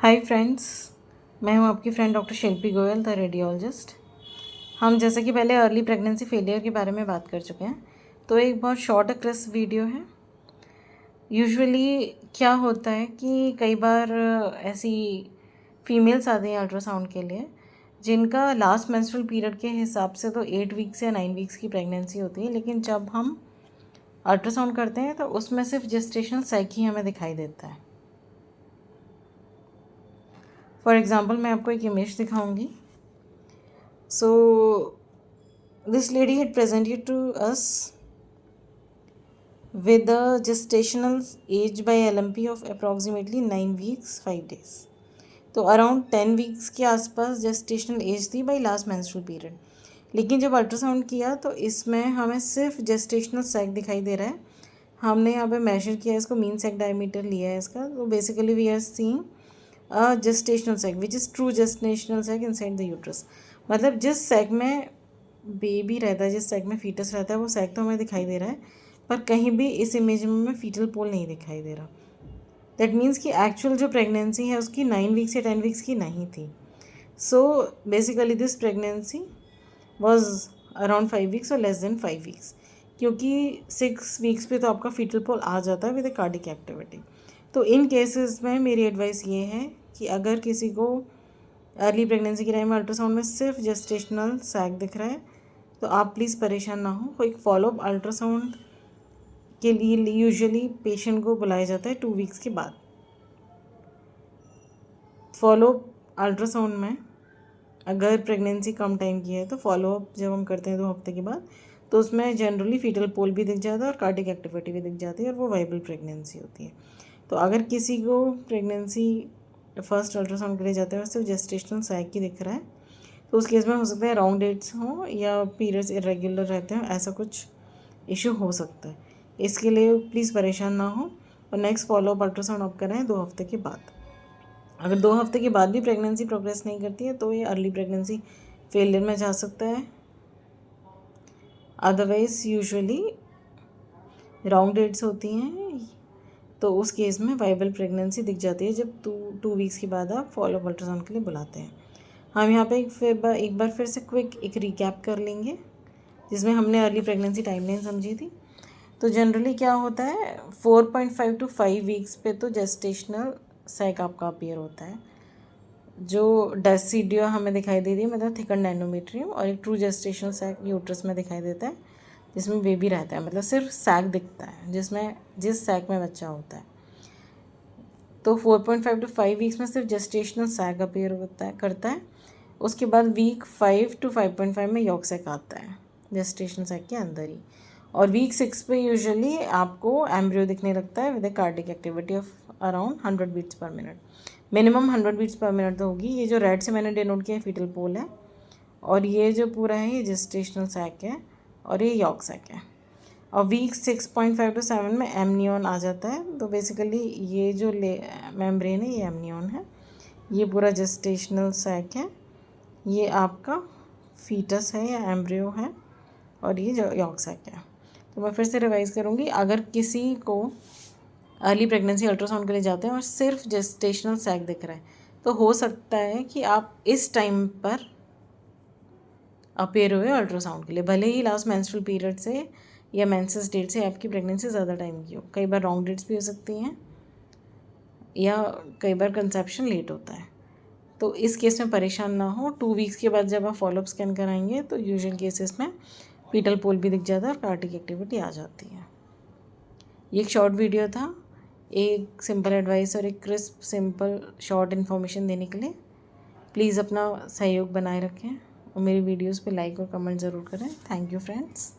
Hi friends, मैं हूं आपकी friend doctor Shilpi Goyal the radiologist. हम जैसे कि पहले अर्ली प्रेगनेंसी फेलियर के बारे में बात कर चुके हैं, तो एक बहुत शॉर्ट क्रिस्प वीडियो है। यूजुअली क्या होता है कि कई बार ऐसी फीमेल्स आती हैं अल्ट्रासाउंड के लिए जिनका लास्ट मेंस्ट्रुअल पीरियड के हिसाब से तो 8 वीक्स या 9 वीक्स की प्रेगनेंसी होती है, लेकिन जब हम अल्ट्रासाउंड करते हैं तो उसमें सिर्फ जेस्टेशनल साइक ही हमें दिखाई देता है। फॉर एग्ज़ाम्पल मैं आपको एक इमेज दिखाऊंगी। So this lady had presented to us with a gestational age by LMP of approximately 9 weeks 5 days. तो अराउंड 10 वीक्स के आसपास जेस्टेशनल एज थी बाई लास्ट मेंस्ट्रुअल पीरियड। लेकिन जब अल्ट्रासाउंड किया तो इसमें हमें सिर्फ जेस्टेशनल सैक दिखाई दे रहा है। हमने यहाँ पे मेजर किया, इसको मीन सैक डायमीटर लिया है इसका। तो basically we are seeing a gestational sac which is true gestational sac inside the uterus. मतलब जिस सैक में बेबी रहता है, जिस सैक में फीटस रहता है, वो सैक तो हमें दिखाई दे रहा है, पर कहीं भी इस इमेज में हमें फीटल पोल नहीं दिखाई दे रहा। दैट मीन्स कि एक्चुअल जो प्रेगनेंसी है उसकी 9 वीक्स या 10 वीक्स की नहीं थी। So basically this pregnancy was around 5 weeks और लेस देन 5 वीक्स, क्योंकि 6 वीक्स पे तो आपका फीटल पोल आ जाता है विद ए कार्डिक एक्टिविटी। तो इन केसेस में मेरी एडवाइस ये है कि अगर किसी को अर्ली प्रेगनेंसी के टाइम में अल्ट्रासाउंड में सिर्फ जेस्टेशनल सैक दिख रहा है तो आप प्लीज़ परेशान ना हो। कोई फॉलोअप अल्ट्रासाउंड के लिए यूजुअली पेशेंट को बुलाया जाता है 2 वीक्स के बाद। फॉलोअप अल्ट्रासाउंड में अगर प्रेगनेंसी कम टाइम की है तो फॉलोअप जब हम करते हैं 2 हफ्ते के बाद, तो उसमें जनरली फीटल पोल भी दिख जाता है और कार्डिक एक्टिविटी भी दिख जाती है और वो वाइबल प्रेगनेंसी होती है। तो अगर किसी को प्रेगनेंसी फर्स्ट अल्ट्रासाउंड के लिए जाते हैं सिर्फ जेस्टेशनल सैक ही दिख रहा है, तो उस केस में हो सकता है रॉन्ग डेट्स हों या पीरियड्स इरेगुलर रहते हैं, ऐसा कुछ इशू हो सकता है। इसके लिए प्लीज़ परेशान ना हो और नेक्स्ट फॉलोअप अल्ट्रासाउंड आप कराएं 2 हफ्ते के बाद। अगर 2 हफ्ते के बाद भी प्रेगनेंसी प्रोग्रेस नहीं करती है तो ये अर्ली प्रेगनेंसी फेलियर में जा सकता है। अदरवाइज़ यूजुअली रॉन्ग डेट्स होती हैं, तो उस केस में वाइबल प्रेगनेंसी दिख जाती है जब 2 वीक्स के बाद आप फॉलोअप अल्ट्रासाउंड के लिए बुलाते हैं। हम यहाँ पे एक बार फिर से क्विक एक रिकैप कर लेंगे जिसमें हमने अर्ली प्रेगनेंसी टाइमलाइन समझी थी। तो जनरली क्या होता है, 4.5 to 5 वीक्स पे तो जेस्टेशनल सैक आपका अपीयर होता है, जो डेसिडियो हमें दिखाई देती है, मतलब थिकन एंडोमेट्रियम, और एक ट्रू जेस्टेशनल सैक यूट्रस में दिखाई देता है जिसमें बेबी रहता है, मतलब सिर्फ सैक दिखता है जिस सैक में बच्चा होता है। तो 4.5 to 5 वीक्स में सिर्फ जेस्टेशनल सैक अपीयर करता है। उसके बाद वीक 5 to 5.5 में यॉक सैक आता है जेस्टेशनल सैक के अंदर ही, और वीक 6 पे यूजुअली आपको एम्ब्रियो दिखने लगता है with a cardiac activity of around 100 beats per minute. Minimum 100 beats per minute तो होगी। ये जो रेड से मैंने डिनोट किया है फीटल पोल है, और ये जो पूरा है ये जेस्टेशनल सैक है और ये यॉक सैक है। और वीक 6.5 to 7 में एमनियन आ जाता है। तो बेसिकली ये जो मेम्ब्रेन है ये एमनियन है, ये पूरा जेस्टेशनल सैक है, ये आपका फीटस है या एम्ब्रियो है, और ये जो यॉक सैक है। तो मैं फिर से रिवाइज़ करूँगी, अगर किसी को अर्ली प्रेगनेंसी अल्ट्रासाउंड के लिए जाते हैं और सिर्फ जेस्टेशनल सैक दिख रहा है, तो हो सकता है कि आप इस टाइम पर अपीयर हुए अल्ट्रासाउंड के लिए, भले ही लास्ट मेंस्ट्रुअल पीरियड से या मेंसेस डेट से आपकी प्रेगनेंसी ज़्यादा टाइम की हो। कई बार रॉन्ग डेट्स भी हो सकती हैं या कई बार कंसेप्शन लेट होता है। तो इस केस में परेशान ना हो। 2 वीक्स के बाद जब आप फॉलोअप स्कैन कराएंगे तो यूजुअल केसेस में फीटल पोल भी दिख जाता है और कार्डिक एक्टिविटी आ जाती है। ये एक शॉर्ट वीडियो था, एक सिंपल एडवाइस और एक क्रिस्प सिंपल शॉर्ट इन्फॉर्मेशन देने के लिए। प्लीज़ अपना सहयोग बनाए रखें और मेरी वीडियोस पे लाइक और कमेंट ज़रूर करें। Thank you friends.